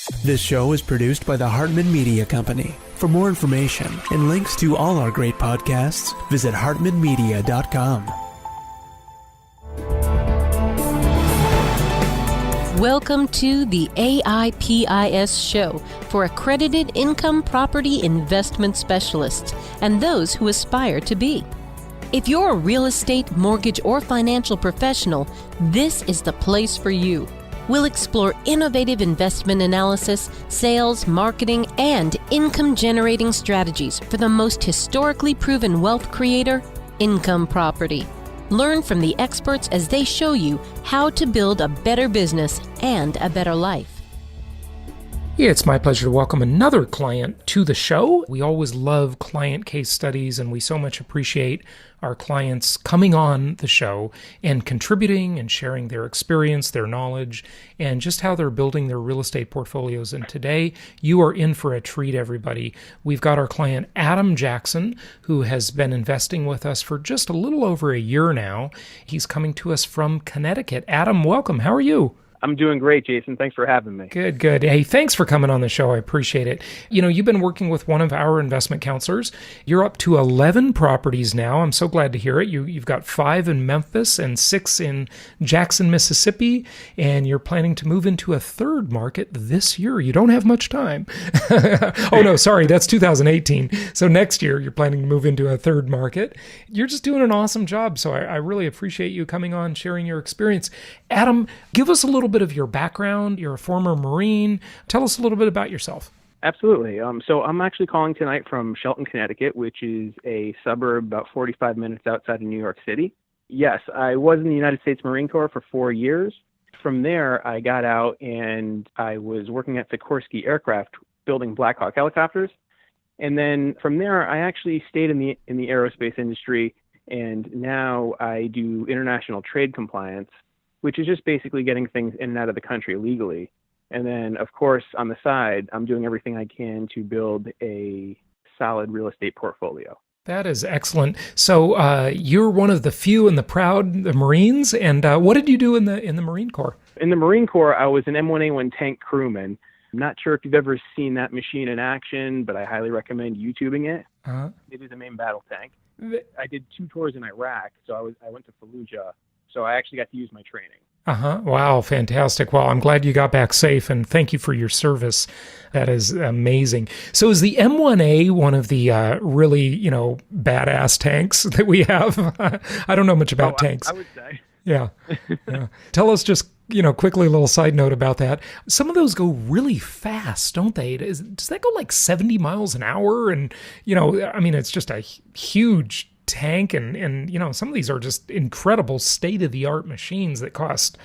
This show is produced by the Hartman Media Company. For more information and links to all our great podcasts, visit hartmanmedia.com. Welcome to the AIPIS show for accredited income property investment specialists and those who aspire to be. If you're a real estate, mortgage, or financial professional, this is the place for you. We'll explore innovative investment analysis, sales, marketing, and income-generating strategies for the most historically proven wealth creator, income property. Learn from the experts as they show you how to build a better business and a better life. Yeah, it's my pleasure to welcome another client to the show. We always love client case studies, and we so much appreciate our clients coming on the show and contributing and sharing their experience, their knowledge, and just how they're building their real estate portfolios. And today, you are in for a treat, everybody. We've got our client, Adam Jackson, who has been investing with us for just a little over a year now. He's coming to us from Connecticut. Adam, welcome. How are you? I'm doing great, Jason. Thanks for having me. Good, good. Hey, thanks for coming on the show. I appreciate it. You know, you've been working with one of our investment counselors. You're up to 11 properties now. I'm so glad to hear it. You've got 5 in Memphis and 6 in Jackson, Mississippi, and you're planning to move into a third market this year. You don't have much time. Oh, no, sorry. That's 2018. So next year, you're planning to move into a third market. You're just doing an awesome job. So I really appreciate you coming on, sharing your experience. Adam, give us a little bit of your background. You're a former Marine. Tell us a little bit about yourself. Absolutely. So I'm actually calling tonight from Shelton, Connecticut, which is a suburb about 45 minutes outside of New York City. Yes, I was in the United States Marine Corps for 4 years. From there, I got out and I was working at Sikorsky Aircraft building Black Hawk helicopters. And then from there, I actually stayed in the aerospace industry, and now I do international trade compliance, which is just basically getting things in and out of the country legally. And then, of course, on the side, I'm doing everything I can to build a solid real estate portfolio. That is excellent. So you're one of the few and the proud, the Marines. And what did you do in the Marine Corps? In the Marine Corps, I was an M1A1 tank crewman. I'm not sure if you've ever seen that machine in action, but I highly recommend YouTubing it. Uh-huh. It is a main battle tank. I did 2 tours in Iraq, so I went to Fallujah. So I actually got to use my training. Uh-huh. Wow, fantastic. Well, I'm glad you got back safe, and thank you for your service. That is amazing. So is the M1A one of the really, badass tanks that we have? I don't know much about tanks. I would say. Yeah. Yeah. Tell us just, quickly a little side note about that. Some of those go really fast, don't they? Does that go like 70 miles an hour? And, it's just a huge tank, and some of these are just incredible state-of-the-art machines that cost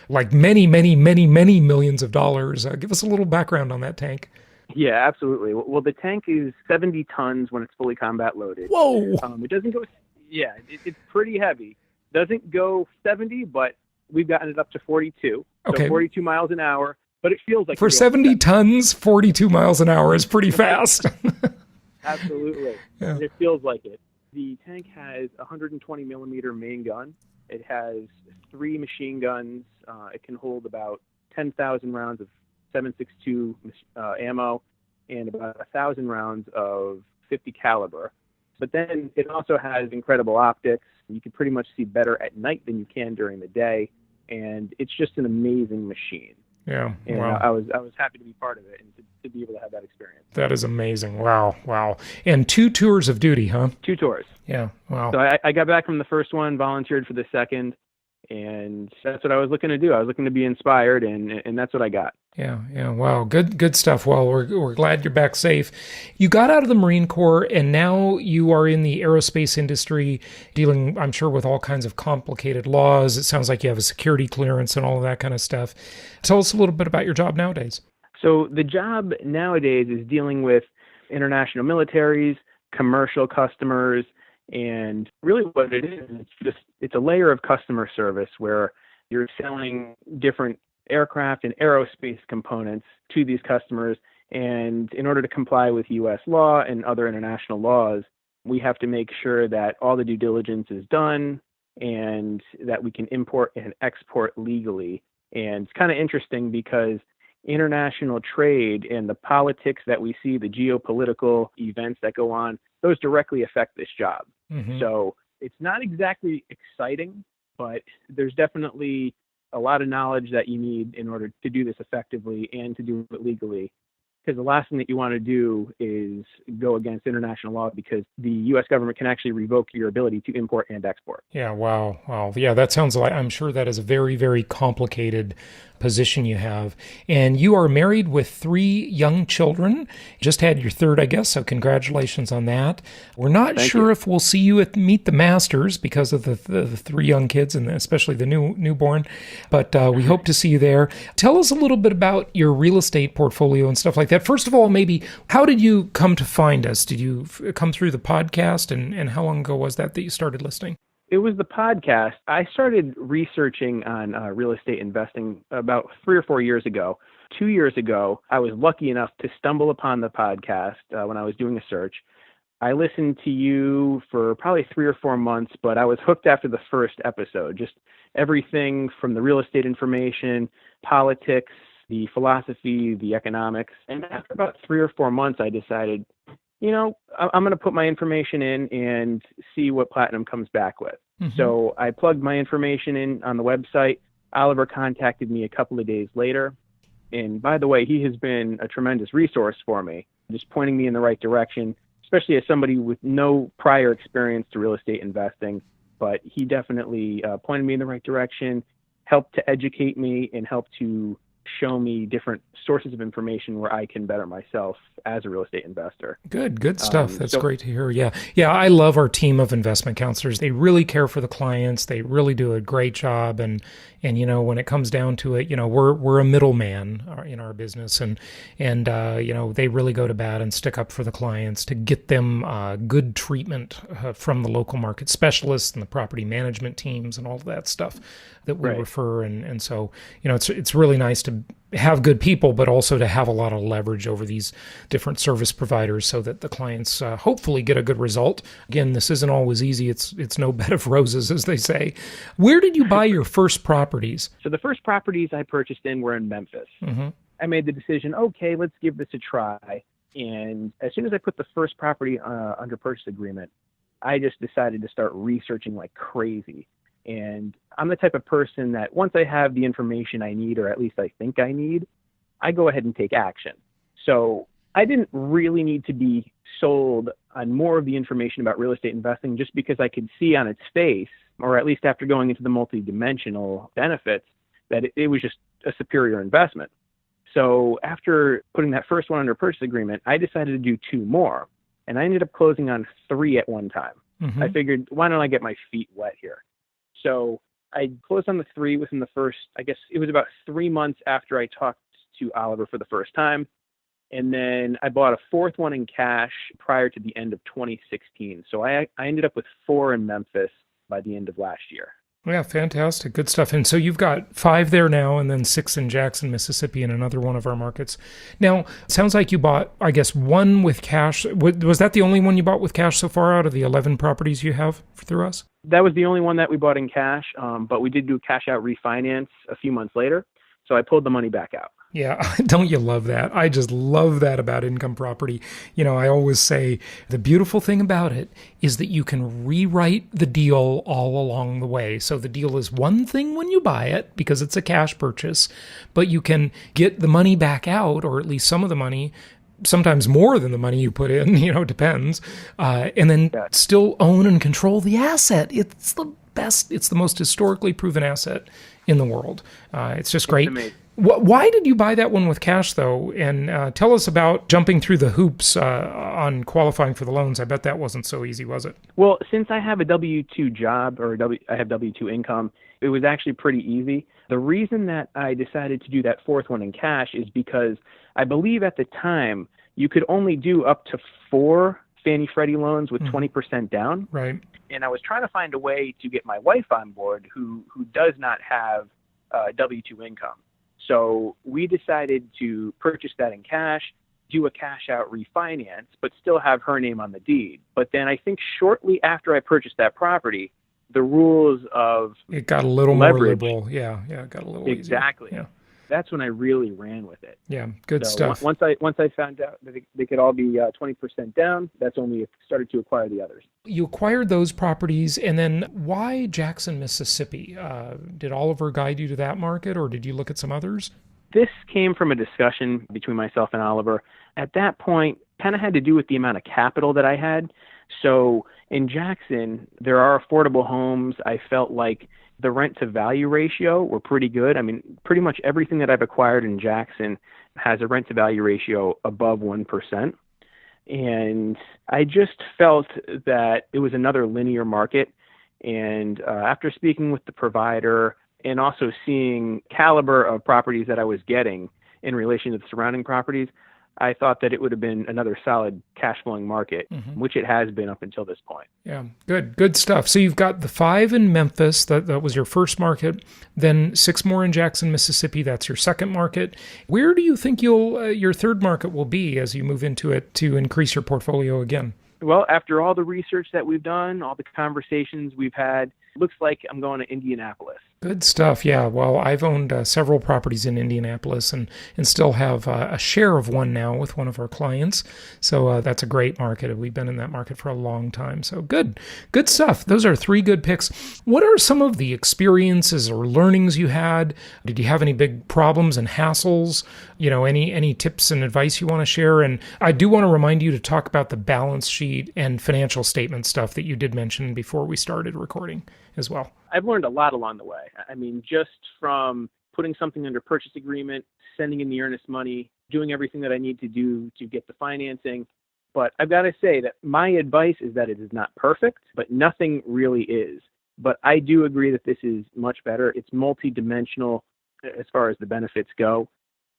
like many, many, many, many millions of dollars. Give us a little background on that tank. Yeah, absolutely. Well, the tank is 70 tons when it's fully combat loaded. Whoa! It doesn't go. Yeah, it's pretty heavy. Doesn't go 70, but we've gotten it up to 42. Okay. So 42 miles an hour, but it feels like for 70 tons, 42 miles an hour is pretty fast. Absolutely. Yeah. It feels like it. The tank has a 120 millimeter main gun. It has 3 machine guns. It can hold about 10,000 rounds of 7.62 ammo and about 1,000 rounds of 50 caliber. But then it also has incredible optics. You can pretty much see better at night than you can during the day, and it's just an amazing machine. Yeah, and wow. I was happy to be part of it and to be able to have that experience. That is amazing. Wow. And 2 tours of duty, huh? 2 tours. Yeah, wow. So I got back from the first one, volunteered for the second, and that's what I was looking to do. I was looking to be inspired, and that's what I got. Yeah. Wow. Good stuff. Well, we're glad you're back safe. You got out of the Marine Corps, and now you are in the aerospace industry, dealing, I'm sure, with all kinds of complicated laws. It sounds like you have a security clearance and all of that kind of stuff. Tell us a little bit about your job nowadays. So the job nowadays is dealing with international militaries, commercial customers, and really what it is, it's a layer of customer service where you're selling different aircraft and aerospace components to these customers. And in order to comply with U.S. law and other international laws, we have to make sure that all the due diligence is done and that we can import and export legally. And it's kind of interesting because international trade and the politics that we see, the geopolitical events that go on, those directly affect this job. Mm-hmm. So it's not exactly exciting, but there's definitely a lot of knowledge that you need in order to do this effectively and to do it legally. Because the last thing that you want to do is go against international law, because the U.S. government can actually revoke your ability to import and export. Yeah, wow. Wow. Yeah, that sounds like, I'm sure that is a very, very complicated position you have. And you are married with 3 young children. Just had your 3rd, I guess, so congratulations on that. We're not Thank sure you. if we'll see you at Meet the Masters because of the 3 young kids, and especially the newborn, but we hope to see you there. Tell us a little bit about your real estate portfolio and stuff like that. First of all, maybe, how did you come to find us? Did you come through the podcast, and how long ago was that you started listening? It was the podcast. I started researching on real estate investing about 3 or 4 years ago. 2 years ago, I was lucky enough to stumble upon the podcast when I was doing a search. I listened to you for probably 3 or 4 months, but I was hooked after the first episode. Just everything from the real estate information, politics, the philosophy, the economics. And after about 3 or 4 months, I decided, I'm going to put my information in and see what Platinum comes back with. Mm-hmm. So I plugged my information in on the website. Oliver contacted me a couple of days later. And by the way, he has been a tremendous resource for me, just pointing me in the right direction, especially as somebody with no prior experience to real estate investing. But he definitely pointed me in the right direction, helped to educate me, and helped to show me different sources of information where I can better myself as a real estate investor. Good stuff. That's great to hear. Yeah. I love our team of investment counselors. They really care for the clients. They really do a great job. And when it comes down to it, we're a middleman in our business, and they really go to bat and stick up for the clients to get them good treatment from the local market specialists and the property management teams and all of that stuff that we refer. And so, it's really nice to have good people, but also to have a lot of leverage over these different service providers so that the clients hopefully get a good result. Again, this isn't always easy. It's no bed of roses, as they say. Where did you buy your first properties? So the first properties I purchased were in Memphis. Mm-hmm. I made the decision, okay, let's give this a try. And as soon as I put the first property under purchase agreement, I just decided to start researching like crazy. And I'm the type of person that once I have the information I need, or at least I think I need, I go ahead and take action. So I didn't really need to be sold on more of the information about real estate investing just because I could see on its face, or at least after going into the multidimensional benefits, that it was just a superior investment. So after putting that first one under purchase agreement, I decided to do 2 more. And I ended up closing on 3 at one time. Mm-hmm. I figured, why don't I get my feet wet here? So I closed on the 3 within the first, I guess it was about 3 months after I talked to Oliver for the first time. And then I bought a 4th one in cash prior to the end of 2016. So I ended up with 4 in Memphis by the end of last year. Yeah, fantastic. Good stuff. And so you've got 5 there now, and then 6 in Jackson, Mississippi, in another one of our markets. Now, it sounds like you bought, I guess, 1 with cash. Was that the only one you bought with cash so far out of the 11 properties you have through us? That was the only one that we bought in cash, but we did do cash out refinance a few months later. So I pulled the money back out. Yeah, don't you love that? I just love that about income property. I always say the beautiful thing about it is that you can rewrite the deal all along the way. So the deal is one thing when you buy it because it's a cash purchase, but you can get the money back out, or at least some of the money, sometimes more than the money you put in, depends, and then still own and control the asset. It's the best. It's the most historically proven asset in the world. It's just great. Why did you buy that one with cash, though? And tell us about jumping through the hoops on qualifying for the loans. I bet that wasn't so easy, was it? Well, since I have a W-2 job, I have W-2 income, it was actually pretty easy. The reason that I decided to do that 4th one in cash is because I believe at the time you could only do up to 4 Fannie Freddie loans with 20% down. Right. And I was trying to find a way to get my wife on board who does not have W-2 income. So we decided to purchase that in cash, do a cash out refinance, but still have her name on the deed. But then I think shortly after I purchased that property, the rules of it got a little leverage, more liberal. Yeah, it got a little exactly. easier. that's when I really ran with it. Yeah, good So stuff. Once I found out that they could all be 20% down, that's when we started to acquire the others. You acquired those properties, and then why Jackson, Mississippi? Did Oliver guide you to that market, or did you look at some others? This came from a discussion between myself and Oliver. At that point, kind of had to do with the amount of capital that I had. So in Jackson, there are affordable homes. I felt like the rent to value ratio were pretty good. I mean, pretty much everything that I've acquired in Jackson has a rent to value ratio above 1%. And I just felt that it was another linear market. And after speaking with the provider and also seeing caliber of properties that I was getting in relation to the surrounding properties, I thought that it would have been another solid cash flowing market, which it has been up until this point. Yeah, good stuff. So you've got the 5 in Memphis, that was your first market, then 6 more in Jackson, Mississippi, that's your second market. Where do you think your third market will be as you move into it to increase your portfolio again? Well, after all the research that we've done, all the conversations we've had, it looks like I'm going to Indianapolis. Good stuff. Yeah. Well, I've owned several properties in Indianapolis and still have a share of one now with one of our clients. So that's a great market. We've been in that market for a long time. So good stuff. Those are 3 good picks. What are some of the experiences or learnings you had? Did you have any big problems and hassles? Any tips and advice you want to share? And I do want to remind you to talk about the balance sheet and financial statement stuff that you did mention before we started recording as well. I've learned a lot along the way. I mean, just from putting something under purchase agreement, sending in the earnest money, doing everything that I need to do to get the financing. But I've got to say that my advice is that it is not perfect, but nothing really is. But I do agree that this is much better. It's multidimensional as far as the benefits go.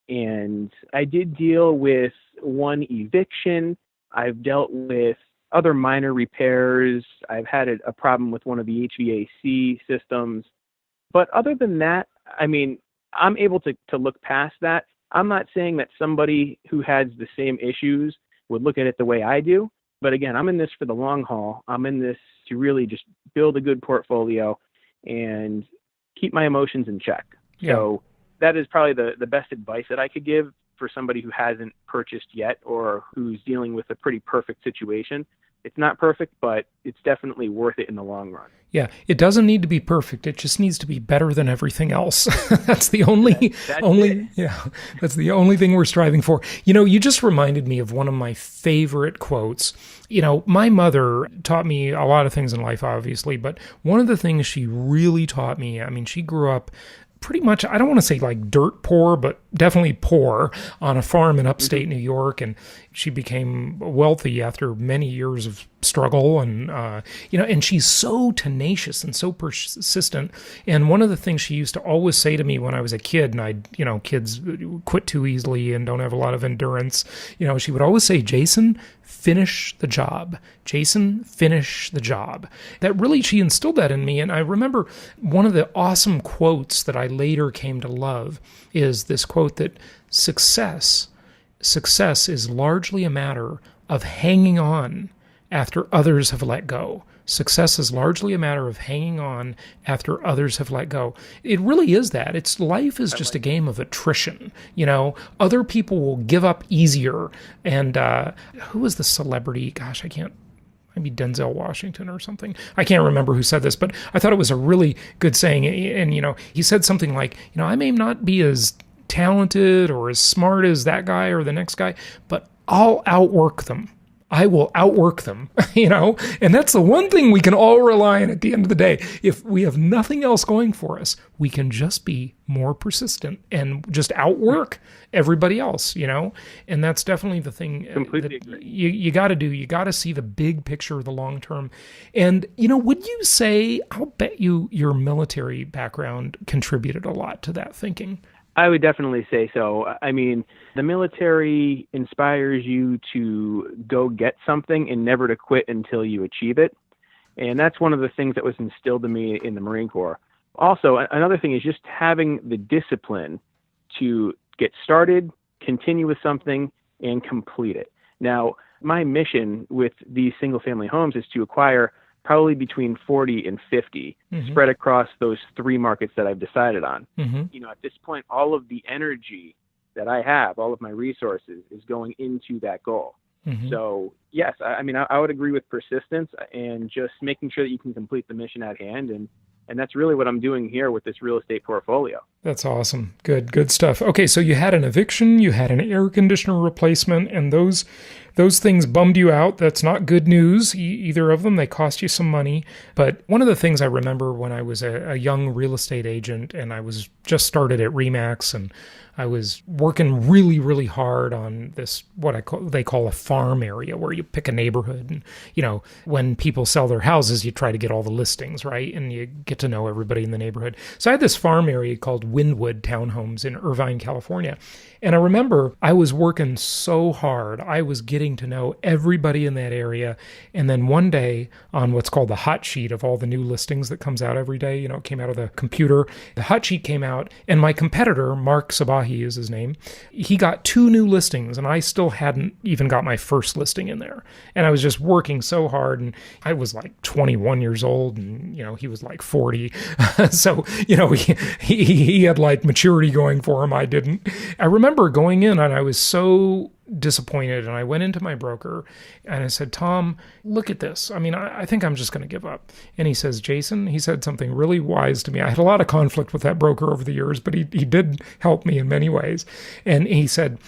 And I did deal with one eviction. I've dealt with other minor repairs. I've had a problem with one of the HVAC systems. But other than that, I mean, I'm able to look past that. I'm not saying that somebody who has the same issues would look at it the way I do. But again, I'm in this for the long haul. I'm in this to really just build a good portfolio and keep my emotions in check. Yeah. So that is probably the best advice that I could give for somebody who hasn't purchased yet or who's dealing with a pretty perfect situation. It's not perfect, but it's definitely worth it in the long run. Yeah, it doesn't need to be perfect. It just needs to be better than everything else. That's the only that's the only thing we're striving for. You just reminded me of one of my favorite quotes. My mother taught me a lot of things in life, obviously, but one of the things she really taught me, I mean, she grew up pretty much, I don't want to say like dirt poor, but definitely poor on a farm in upstate New York. And she became wealthy after many years of struggle. And, and she's so tenacious and so persistent. And one of the things she used to always say to me when I was a kid, and kids quit too easily and don't have a lot of endurance, she would always say, Jason, finish the job. Jason, finish the job. That really, she instilled that in me. And I remember one of the awesome quotes that I later came to love is this quote that success is largely a matter of hanging on after others have let go. Success is largely a matter of hanging on after others have let go. It really is that. Life is just a game of attrition. Other people will give up easier. And who was the celebrity? Gosh, I can't. Maybe Denzel Washington or something. I can't remember who said this, but I thought it was a really good saying. And, he said something like, I may not be as talented or as smart as that guy or the next guy, but I'll outwork them. I will outwork them, and that's the one thing we can all rely on at the end of the day. If we have nothing else going for us, we can just be more persistent and just outwork everybody else, and that's definitely the thing. Completely agree. You got to do. You got to see the big picture, the long term. And, would you say, I'll bet your military background contributed a lot to that thinking? I would definitely say so. I mean, the military inspires you to go get something and never to quit until you achieve it. And that's one of the things that was instilled in me in the Marine Corps. Also, another thing is just having the discipline to get started, continue with something, and complete it. Now, my mission with these single-family homes is to acquire probably between 40 and 50 spread across those 3 markets that I've decided on. At this point, all of the energy that I have, all of my resources is going into that goal. So yes, I would agree with persistence and just making sure that you can complete the mission at hand. And that's really what I'm doing here with this real estate portfolio. That's awesome. Good stuff. Okay, so you had an eviction, you had an air conditioner replacement, and those things bummed you out. That's not good news, either of them. They cost you some money. But one of the things I remember when I was a young real estate agent and I was just started at RE/MAX, and I was working really, really hard on this, they call a farm area, where you pick a neighborhood. And, when people sell their houses, you try to get all the listings, right? And you get to know everybody in the neighborhood. So I had this farm area called Wynwood Townhomes in Irvine, California. And I remember I was working so hard. I was getting to know everybody in that area. And then one day, on what's called the hot sheet of all the new listings that comes out every day, it came out of the computer. The hot sheet came out, and my competitor, Mark Sabahi is his name, he got 2 new listings, and I still hadn't even got my first listing in there. And I was just working so hard, and I was like 21 years old, and, he was like 40. So, he had like maturity going for him. I didn't. I remember going in, and I was so disappointed, and I went into my broker and I said, Tom, look at this. I think I'm just going to give up. And he says, Jason, he said something really wise to me. I had a lot of conflict with that broker over the years, but he did help me in many ways. And he said,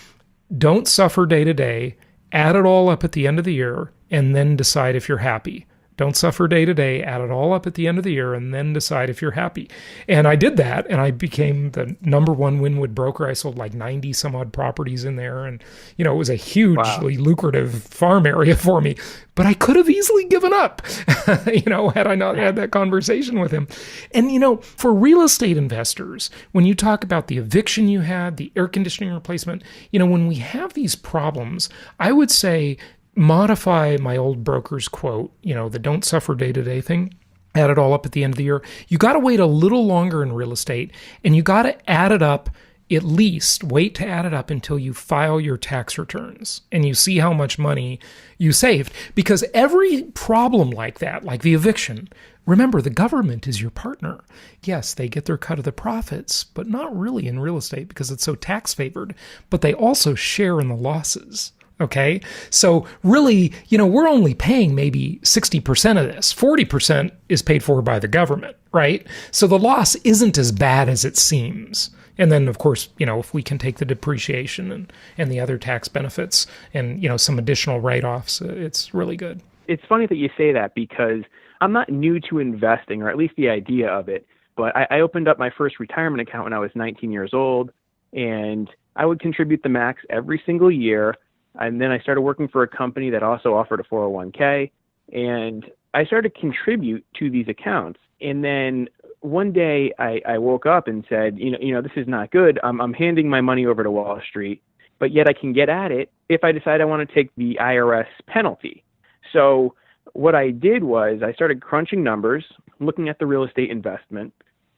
don't suffer day to day, add it all up at the end of the year, and then decide if you're happy. Don't suffer day to day, add it all up at the end of the year, and then decide if you're happy. And I did that, and I became the number 1 Wynwood broker. I sold like 90 some odd properties in there, and, it was a hugely lucrative farm area for me. But I could have easily given up, had I not had that conversation with him. And, for real estate investors, when you talk about the eviction you had, the air conditioning replacement, when we have these problems, I would say, modify my old broker's quote, the don't suffer day-to-day thing, add it all up at the end of the year. You got to wait a little longer in real estate, and you got to add it up, at least wait to add it up until you file your tax returns and you see how much money you saved. Because every problem like that, like the eviction, remember, the government is your partner. Yes, they get their cut of the profits, but not really in real estate because it's so tax favored, but they also share in the losses. Okay. So really, we're only paying maybe 60% of this. 40% is paid for by the government, right? So the loss isn't as bad as it seems. And then, of course, if we can take the depreciation and the other tax benefits and, some additional write-offs, it's really good. It's funny that you say that because I'm not new to investing, or at least the idea of it. But I opened up my first retirement account when I was 19 years old, and I would contribute the max every single year. And then I started working for a company that also offered a 401k, and I started to contribute to these accounts. And then one day I woke up and said, this is not good. I'm handing my money over to Wall Street, but yet I can get at it if I decide I want to take the IRS penalty. So what I did was I started crunching numbers, looking at the real estate investment,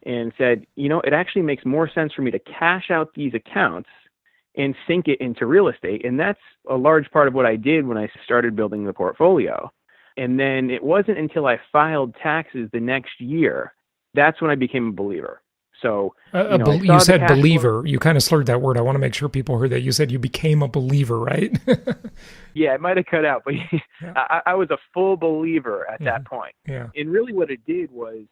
and said, it actually makes more sense for me to cash out these accounts and sink it into real estate. And that's a large part of what I did when I started building the portfolio. And then it wasn't until I filed taxes the next year, that's when I became a believer. So you said believer. You kind of slurred that word. I want to make sure people heard that. You said you became a believer, right? Yeah, it might have cut out, but I was a full believer at that point. Yeah. And really what it did was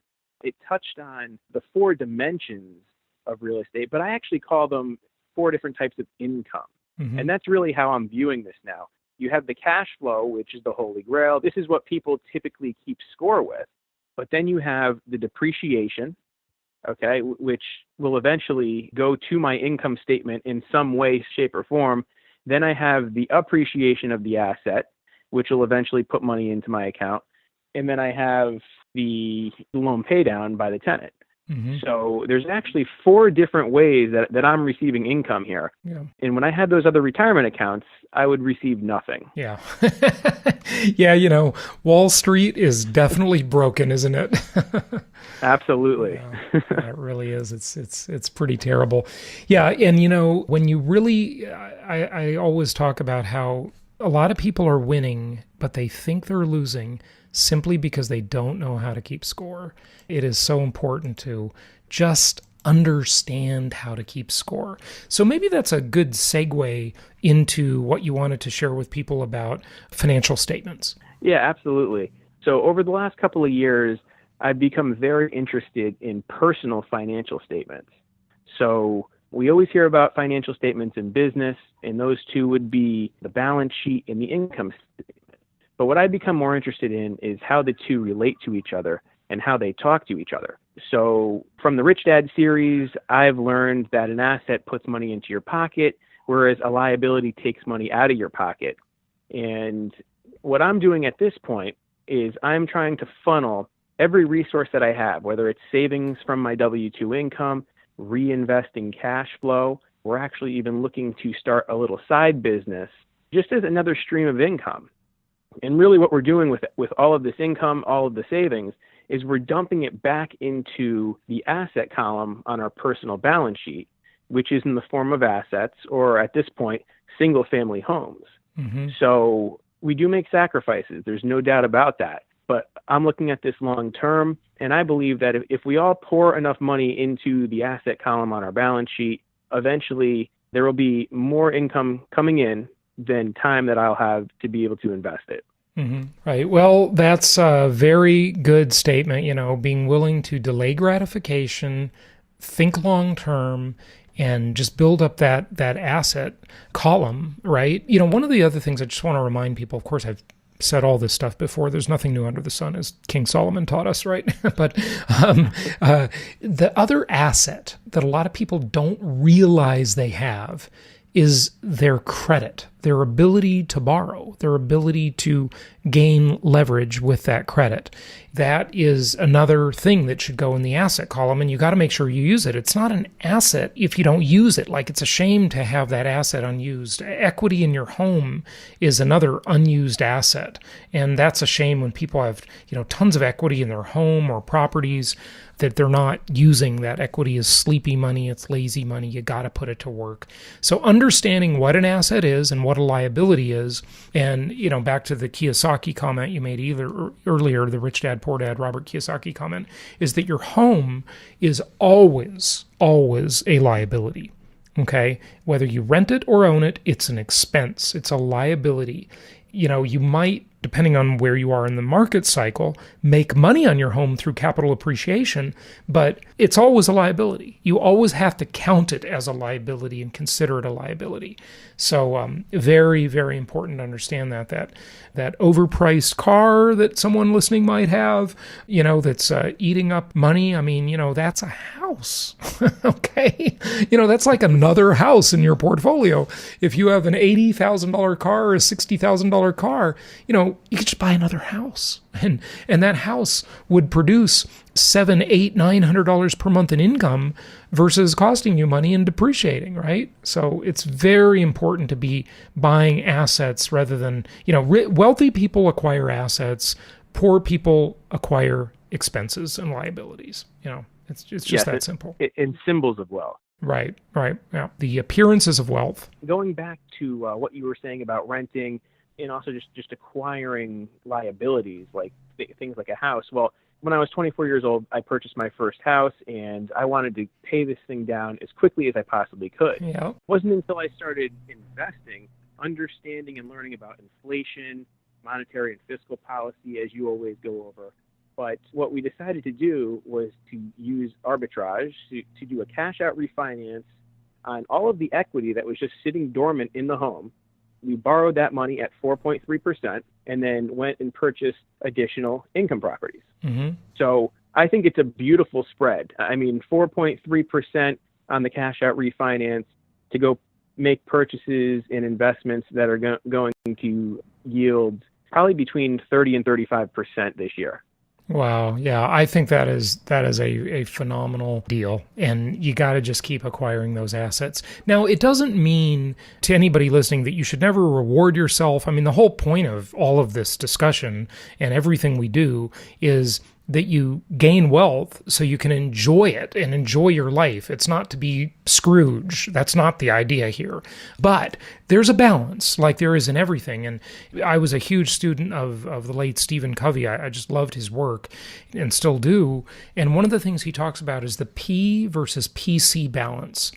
it touched on the 4 dimensions of real estate, but I actually call them 4 different types of income. And that's really how I'm viewing this now. You have the cash flow, which is the holy grail. This is what people typically keep score with. But then you have the depreciation, okay, which will eventually go to my income statement in some way, shape, or form. Then I have the appreciation of the asset, which will eventually put money into my account. And then I have the loan pay down by the tenant. So there's actually 4 different ways that I'm receiving income here. Yeah. And when I had those other retirement accounts, I would receive nothing. Yeah. Yeah, Wall Street is definitely broken, isn't it? Absolutely. Yeah, it really is. It's pretty terrible. Yeah, and when you really, I always talk about how a lot of people are winning, but they think they're losing simply because they don't know how to keep score. It is so important to just understand how to keep score. So maybe that's a good segue into what you wanted to share with people about financial statements. Yeah, absolutely. So over the last couple of years, I've become very interested in personal financial statements. So we always hear about financial statements in business, and those two would be the balance sheet and the income statement. But what I've become more interested in is how the two relate to each other and how they talk to each other. So from the Rich Dad series, I've learned that an asset puts money into your pocket, whereas a liability takes money out of your pocket. And what I'm doing at this point is I'm trying to funnel every resource that I have, whether it's savings from my W-2 income, reinvesting cash flow. We're actually even looking to start a little side business just as another stream of income. And really what we're doing with all of this income, all of the savings, is we're dumping it back into the asset column on our personal balance sheet, which is in the form of assets, or at this point, single-family homes. Mm-hmm. So we do make sacrifices. There's no doubt about that. But I'm looking at this long term, and I believe that if we all pour enough money into the asset column on our balance sheet, eventually there will be more income coming in than time that I'll have to be able to invest it. Mm-hmm. Right. Well, that's a very good statement, being willing to delay gratification, think long term, and just build up that asset column, right? One of the other things I just want to remind people, of course, I've said all this stuff before. There's nothing new under the sun, as King Solomon taught us, right? But the other asset that a lot of people don't realize they have is their credit, their ability to borrow, their ability to gain leverage with that credit. That is another thing that should go in the asset column, and you got to make sure you use it. It's not an asset if you don't use it. Like, it's a shame to have that asset unused. Equity in your home is another unused asset, and that's a shame when people have, tons of equity in their home or properties that they're not using. That equity is sleepy money, it's lazy money. You got to put it to work. So understanding what an asset is and what a liability is, and back to the Kiyosaki comment you made earlier, the Rich Dad Poor Dad Robert Kiyosaki comment, is that your home is always a liability. Okay, whether you rent it or own it, it's an expense. It's a liability. You might, depending on where you are in the market cycle, make money on your home through capital appreciation, but it's always a liability. You always have to count it as a liability and consider it a liability. So very, very important to understand that overpriced car that someone listening might have, that's eating up money. I mean, that's a house, okay? That's like another house in your portfolio. If you have an $80,000 car or a $60,000 car, you could just buy another house, and that house would produce $700, $800, $900 per month in income versus costing you money and depreciating, right? So it's very important to be buying assets rather than, wealthy people acquire assets, poor people acquire expenses and liabilities. It's just that simple. And symbols of wealth. Right. Yeah. The appearances of wealth. Going back to what you were saying about renting, and also just acquiring liabilities, like things like a house. Well, when I was 24 years old, I purchased my first house, and I wanted to pay this thing down as quickly as I possibly could. Yeah. It wasn't until I started investing, understanding and learning about inflation, monetary and fiscal policy, as you always go over. But what we decided to do was to use arbitrage, to do a cash-out refinance on all of the equity that was just sitting dormant in the home. We borrowed that money at 4.3% and then went and purchased additional income properties. Mm-hmm. So I think it's a beautiful spread. I mean, 4.3% on the cash out refinance to go make purchases in investments that are going to yield probably between 30 and 35% this year. Wow. Yeah, I think that is a phenomenal deal, and you got to just keep acquiring those assets. Now, it doesn't mean to anybody listening that you should never reward yourself. I mean, the whole point of all of this discussion and everything we do is that you gain wealth so you can enjoy it and enjoy your life. It's not to be Scrooge. That's not the idea here. But there's a balance, like there is in everything. And I was a huge student of the late Stephen Covey. I just loved his work and still do. And one of the things he talks about is the P versus PC balance.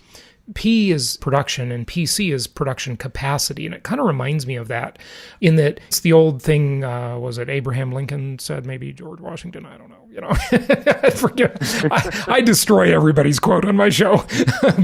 P is production and PC is production capacity. And it kind of reminds me of that in that it's the old thing, was it Abraham Lincoln said, maybe George Washington, I don't know, I destroy everybody's quote on my show.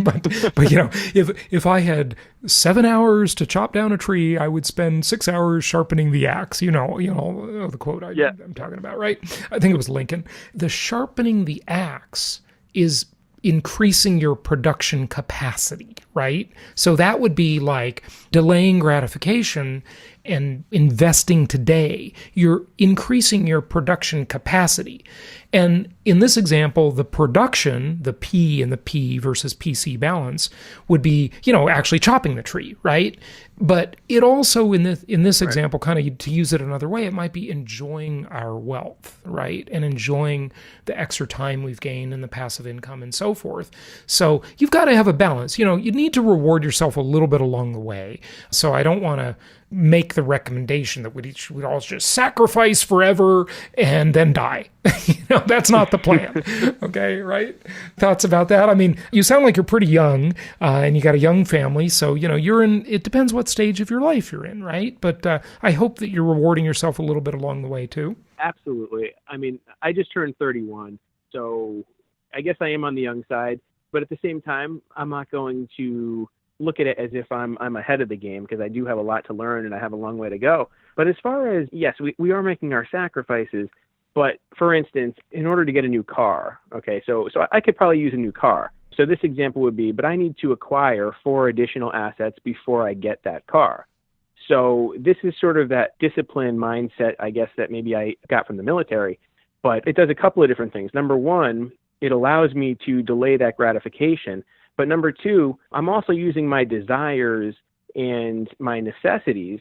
but if I had 7 hours to chop down a tree, I would spend 6 hours sharpening the axe. You know the quote I'm talking about, right? I think it was Lincoln. The sharpening the axe is increasing your production capacity, right? So that would be like delaying gratification and investing today. You're increasing your production capacity. And in this example, the production, the P and the P versus PC balance would be, actually chopping the tree, right? But it also, in this example, kind of to use it another way, it might be enjoying our wealth, right? And enjoying the extra time we've gained and the passive income and so forth. So you've got to have a balance. You need to reward yourself a little bit along the way. So I don't want to make the recommendation that we'd all just sacrifice forever and then die. That's not the plan. Okay, right? Thoughts about that? I mean, you sound like you're pretty young and you got a young family. So, you're in, it depends what stage of your life you're in, right? But I hope that you're rewarding yourself a little bit along the way too. Absolutely. I mean, I just turned 31, so I guess I am on the young side. But at the same time, I'm not going to look at it as if I'm ahead of the game, because I do have a lot to learn and I have a long way to go. But as far as, yes, we are making our sacrifices. But for instance, in order to get a new car, okay, so I could probably use a new car. So this example would be, but I need to acquire 4 additional assets before I get that car. So this is sort of that discipline mindset, I guess, that maybe I got from the military. But it does a couple of different things. Number one, it allows me to delay that gratification. But number two, I'm also using my desires and my necessities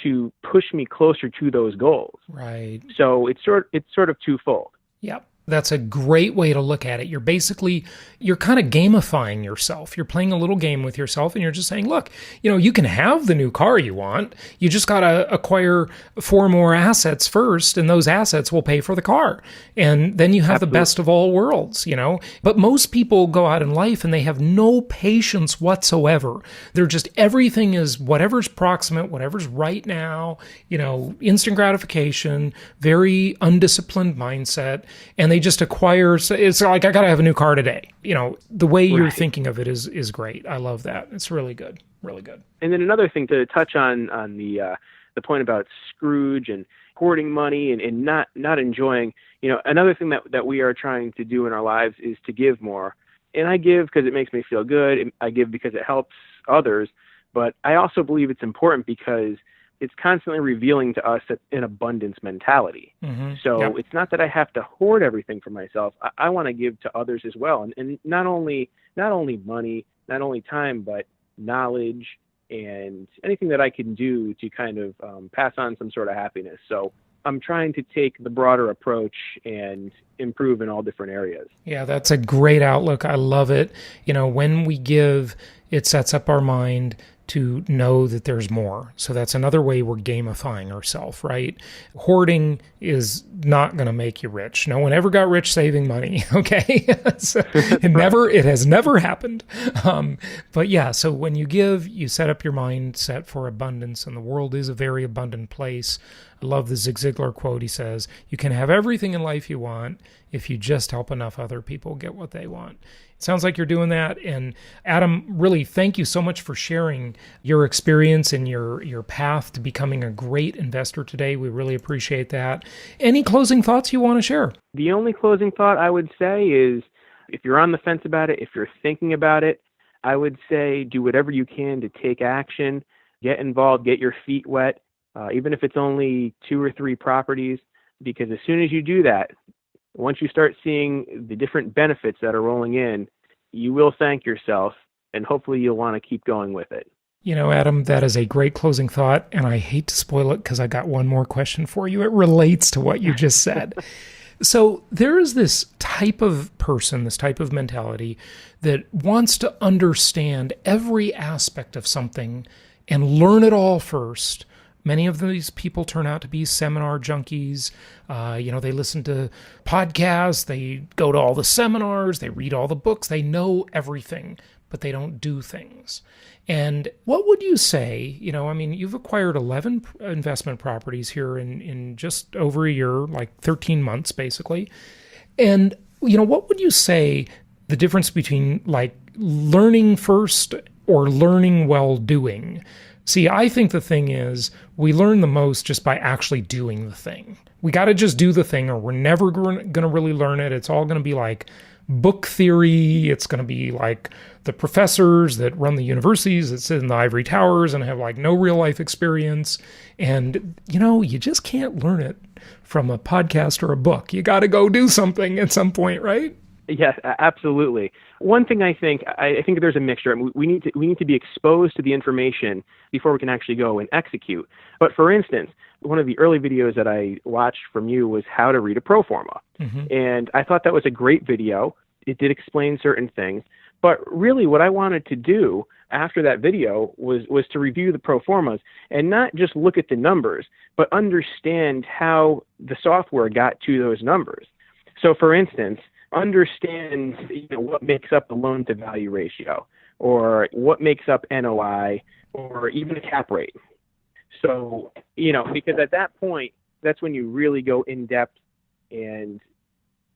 to push me closer to those goals. Right. So it's sort of twofold. Yep. That's a great way to look at it. You're kind of gamifying yourself. You're playing a little game with yourself and you're just saying, look, you can have the new car you want. You just got to acquire 4 more assets first, and those assets will pay for the car. And then you have Absolutely. The best of all worlds, But most people go out in life and they have no patience whatsoever. They're just, everything is whatever's proximate, whatever's right now, instant gratification, very undisciplined mindset. And they just acquire, it's like, I got to have a new car today. The way you're thinking of it is great. I love that. It's really good. Really good. And then another thing to touch on the point about Scrooge and hoarding money and not enjoying, another thing that we are trying to do in our lives is to give more. And I give because it makes me feel good. I give because it helps others. But I also believe it's important because it's constantly revealing to us an abundance mentality. Mm-hmm. So Yep. It's not that I have to hoard everything for myself. I want to give to others as well. And not only money, not only time, but knowledge and anything that I can do to kind of pass on some sort of happiness. So I'm trying to take the broader approach and improve in all different areas. Yeah, that's a great outlook. I love it. When we give, it sets up our mind to know that there's more. So that's another way we're gamifying ourselves, right? Hoarding is not going to make you rich. No one ever got rich saving money, okay? So it has never happened. But yeah, so when you give, you set up your mindset for abundance, and the world is a very abundant place. I love the Zig Ziglar quote. He says, you can have everything in life you want if you just help enough other people get what they want. It sounds like you're doing that. And Adam, really, thank you so much for sharing your experience and your path to becoming a great investor today. We really appreciate that. Any closing thoughts you want to share? The only closing thought I would say is, if you're on the fence about it, if you're thinking about it, I would say do whatever you can to take action, get involved, get your feet wet, even if it's only 2 or 3 properties, because as soon as you do that, once you start seeing the different benefits that are rolling in, you will thank yourself, and hopefully you'll want to keep going with it. Adam, that is a great closing thought, and I hate to spoil it because I got one more question for you. It relates to what you just said. So there is this type of person, this type of mentality that wants to understand every aspect of something and learn it all first. Many of these people turn out to be seminar junkies. They listen to podcasts, they go to all the seminars, they read all the books, they know everything, but they don't do things. And what would you say, you've acquired 11 investment properties here in just over a year, like 13 months, basically. And, what would you say the difference between like learning first or learning while doing? See, I think the thing is we learn the most just by actually doing the thing. We got to just do the thing or we're never going to really learn it. It's all going to be like book theory. It's going to be like the professors that run the universities that sit in the ivory towers and have like no real life experience. And, you just can't learn it from a podcast or a book. You got to go do something at some point, right? Yes, absolutely. One thing I think there's a mixture. I mean, we need to be exposed to the information before we can actually go and execute. But for instance, one of the early videos that I watched from you was how to read a pro forma. Mm-hmm. And I thought that was a great video. It did explain certain things. But really what I wanted to do after that video was to review the pro formas and not just look at the numbers, but understand how the software got to those numbers. So for instance, understand what makes up the loan to value ratio or what makes up NOI or even a cap rate. So, because at that point, that's when you really go in depth and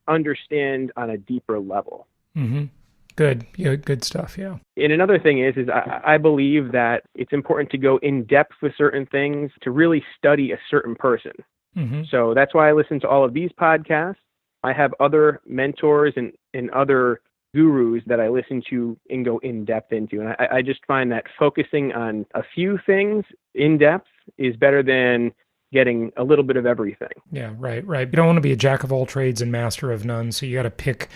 understand on a deeper level. Mm-hmm. Good. Yeah, good stuff. Yeah. And another thing is I believe that it's important to go in depth with certain things to really study a certain person. Mm-hmm. So that's why I listen to all of these podcasts. I have other mentors and other gurus that I listen to and go in depth into. And I just find that focusing on a few things in depth is better than getting a little bit of everything. Yeah, right. You don't want to be a jack of all trades and master of none. So you got to pick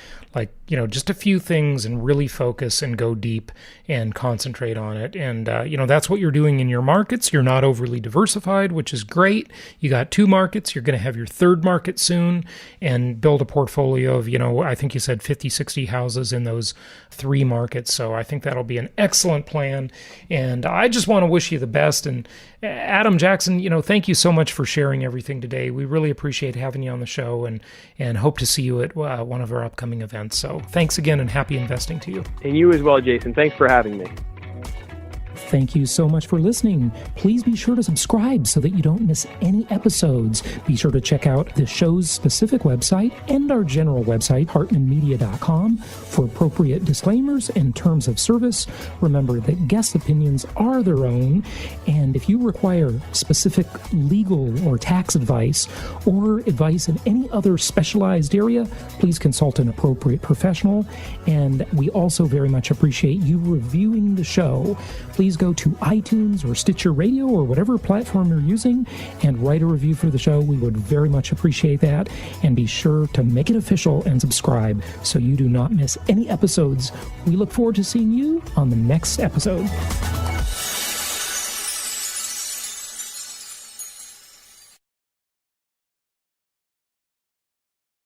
just a few things and really focus and go deep and concentrate on it. And, that's what you're doing in your markets. You're not overly diversified, which is great. You got 2 markets. You're going to have your 3rd market soon and build a portfolio of, I think you said 50, 60 houses in those 3 markets. So I think that'll be an excellent plan. And I just want to wish you the best. And Adam Jackson, thank you so much for sharing everything today. We really appreciate having you on the show and hope to see you at one of our upcoming events. So thanks again and happy investing to you. And you as well, Jason. Thanks for having me. Thank you so much for listening. Please be sure to subscribe so that you don't miss any episodes. Be sure to check out the show's specific website and our general website, hartmanmedia.com, for appropriate disclaimers and terms of service. Remember that guest opinions are their own, and if you require specific legal or tax advice or advice in any other specialized area, please consult an appropriate professional. And we also very much appreciate you reviewing the show. Please go to iTunes or Stitcher Radio or whatever platform you're using and write a review for the show. We would very much appreciate that. And be sure to make it official and subscribe so you do not miss any episodes. We look forward to seeing you on the next episode.